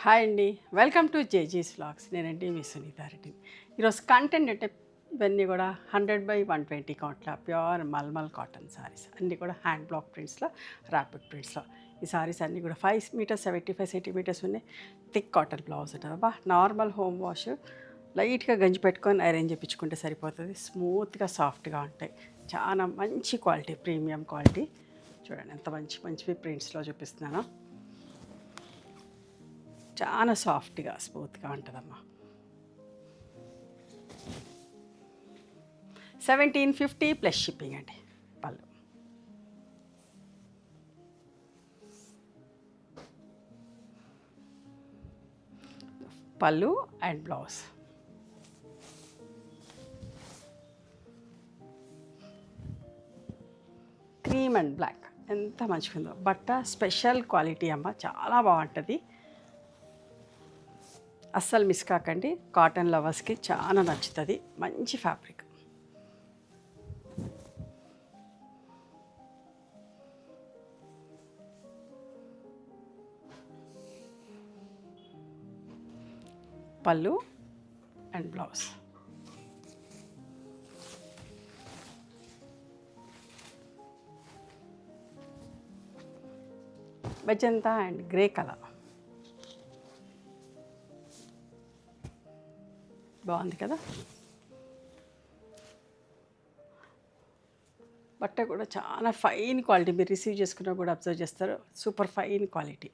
Hi అండి, welcome to జేజీస్ vlogs. నేనండి మీ సునీతారెడ్డి. ఈరోజు కంటెంట్ అంటే ఇవన్నీ కూడా 100/120 కౌంట్ల ప్యూర్ మల్మల్ కాటన్ సారీస్ అన్నీ కూడా హ్యాండ్ బ్లాక్ ప్రింట్స్లో, ర్యాపిడ్ ప్రింట్స్లో. ఈ సారీస్ అన్నీ కూడా 5 మీటర్స్ 75 సెంటీమీటర్స్ ఉన్నాయి. థిక్ కాటన్ బ్లౌజ్ ఉంటుంది అబ్బా. నార్మల్ హోమ్ వాష్ లైట్గా గంజి పెట్టుకొని ఐరన్ చేయించుకుంటే సరిపోతుంది. స్మూత్గా సాఫ్ట్గా ఉంటాయి. చాలా మంచి క్వాలిటీ, ప్రీమియం క్వాలిటీ. చూడండి ఎంత మంచి మంచివి ప్రింట్స్లో చూపిస్తున్నాను. చాలా సాఫ్ట్గా స్మూత్గా ఉంటుందమ్మా. 1750 ప్లస్ షిప్పింగ్ అండి. పళ్ళు పళ్ళు and blouse. Cream and black ఎంత మంచిగా ఉందో. బట్ట స్పెషల్ క్వాలిటీ అమ్మ, చాలా బాగుంటుంది. అస్సలు మిస్ కాకండి. కాటన్ లవర్స్కి చాలా నచ్చుతుంది. మంచి ఫ్యాబ్రిక్. పళ్ళు and blouse. Magenta and grey colour బాగుంది కదా. బట్ట కూడా చాలా ఫైన్ క్వాలిటీ. మీరు రిసీవ్ చేసుకున్నా కూడా అబ్జర్వ్ చేస్తారు. Super fine quality.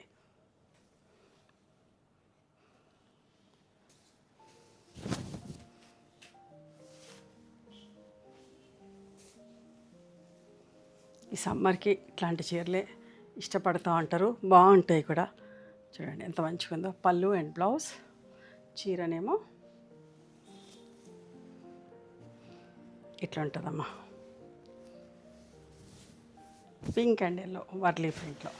ఈ సమ్మర్కి ఇట్లాంటి చీరలే ఇష్టపడుతూ ఉంటారు. బాగుంటాయి కూడా. చూడండి ఎంత మంచిగా ఉందో. పళ్ళు అండ్ బ్లౌజ్. చీరనేమో ఇట్లా ఉంటుందమ్మా. పింక్ అండ్ ఎల్లో వర్లీ ప్రింట్లో.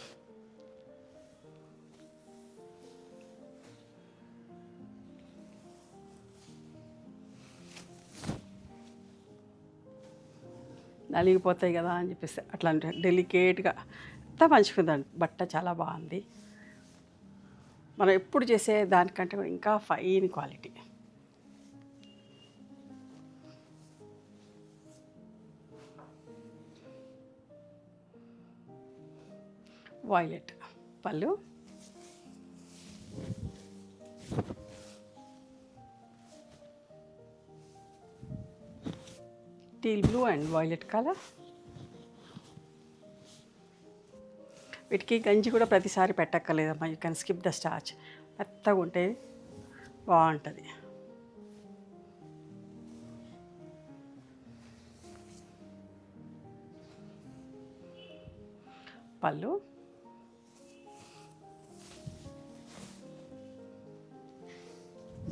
నలిగిపోతాయి కదా అని చెప్పేసి అట్లా డెలికేట్గా ఎంత మంచిగుందండి. బట్ట చాలా బాగుంది. మనం ఎప్పుడు చేసే దానికంటే ఇంకా ఫైన్ క్వాలిటీ. వాయిలెట్ పళ్ళు. Teal blue and violet colour. వీటికి గంజి కూడా ప్రతిసారి పెట్టక్కర్లేదమ్మా. You can skip the starch. మెత్తగా ఉంటే బాగుంటుంది. పళ్ళు.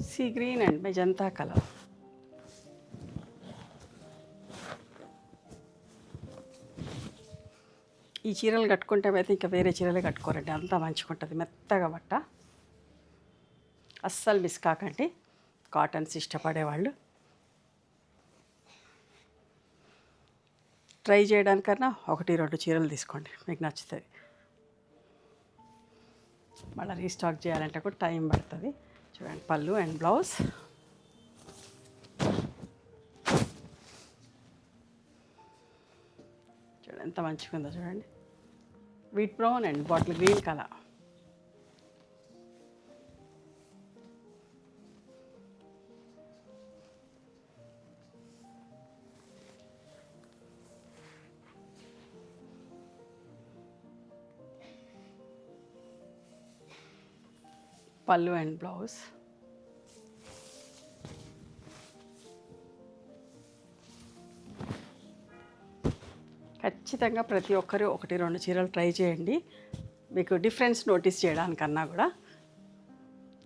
Sea green and magenta colour. ఈ చీరలు కట్టుకుంటే అయితే ఇంకా వేరే చీరలే కట్టుకోరండి. అంతా మంచిగా ఉంటుంది. మెత్తగా బట్ట. అస్సలు మిస్ కాకండి. కాటన్స్ ఇష్టపడేవాళ్ళు ట్రై చేయడానికన్నా 1-2 చీరలు తీసుకోండి, మీకు నచ్చుతుంది. మళ్ళీ రీస్టాక్ చేయాలంటే కూడా టైం పడుతుంది. చూడండి పళ్ళు అండ్ బ్లౌజ్. చూడండి ఎంత మంచిగా ఉందో. చూడండి wheat brown and bottle green colour. పళ్ళు అండ్ బ్లౌజ్. ఖచ్చితంగా ప్రతి ఒక్కరు 1-2 చీరలు ట్రై చేయండి. మీకు డిఫరెన్స్ నోటీస్ చేయడానికన్నా కూడా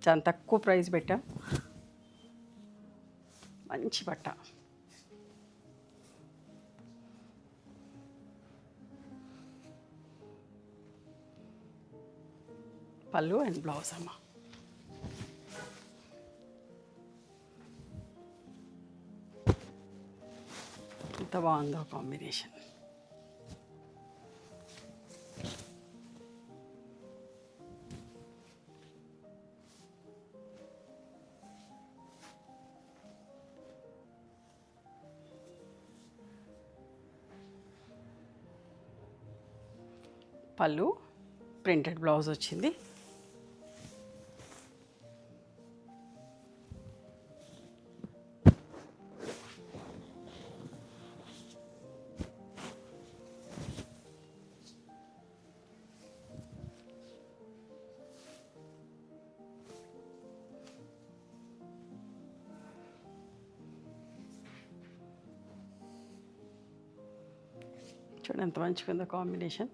చాలా తక్కువ ప్రైస్ పెట్టాం. మంచి బట్ట. పళ్ళు అండ్ బ్లౌజ్ అమ్మ. ఎంత బాగుందో కాంబినేషన్. పళ్ళు, ప్రింటెడ్ బ్లౌజ్ వచ్చింది. చూడండి ఎంత మంచిగా ఉందో కాంబినేషన్.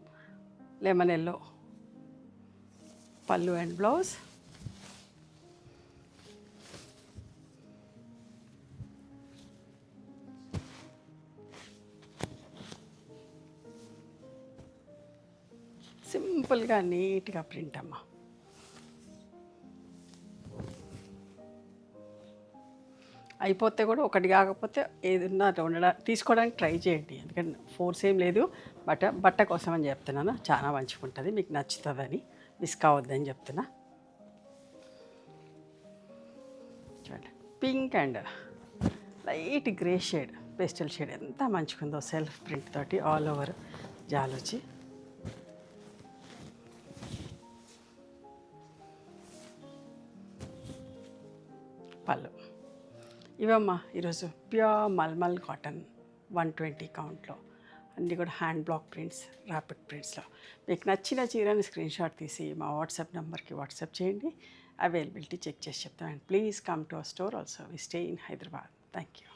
లెమన్ ఎల్లో పళ్ళు అండ్ బ్లౌజ్. సింపుల్గా నీట్గా ప్రింట్ అమ్మ. అయిపోతే కూడా ఒకటి కాకపోతే ఏదన్నా తీసుకోవడానికి ట్రై చేయండి. ఎందుకంటే ఫోర్స్ ఏం లేదు, బట్ట కోసం అని చెప్తున్నాను. చాలా మంచిగా ఉంటుంది, మీకు నచ్చుతుందని, మిస్ కావద్దని చెప్తున్నా. చూడండి pink and light grey shade, pastel shade ఎంత మంచిగా ఉందో. సెల్ఫ్ ప్రింట్ తోటి ఆల్ ఓవర్ జాలొచ్చి. పళ్ళు ఇవమ్మా. ఈరోజు ప్యూర్ మల్మల్ కాటన్ 120 కౌంట్లో అన్నీ కూడా హ్యాండ్ బ్లాక్ ప్రింట్స్, ర్యాపిడ్ ప్రింట్స్లో. మీకు నచ్చిన చీరని స్క్రీన్ షాట్ తీసి మా వాట్సాప్ నెంబర్కి వాట్సాప్ చేయండి. అవైలబిలిటీ చెక్ చేసి చెప్తాను. And please come to our store also. We stay in Hyderabad. Thank you.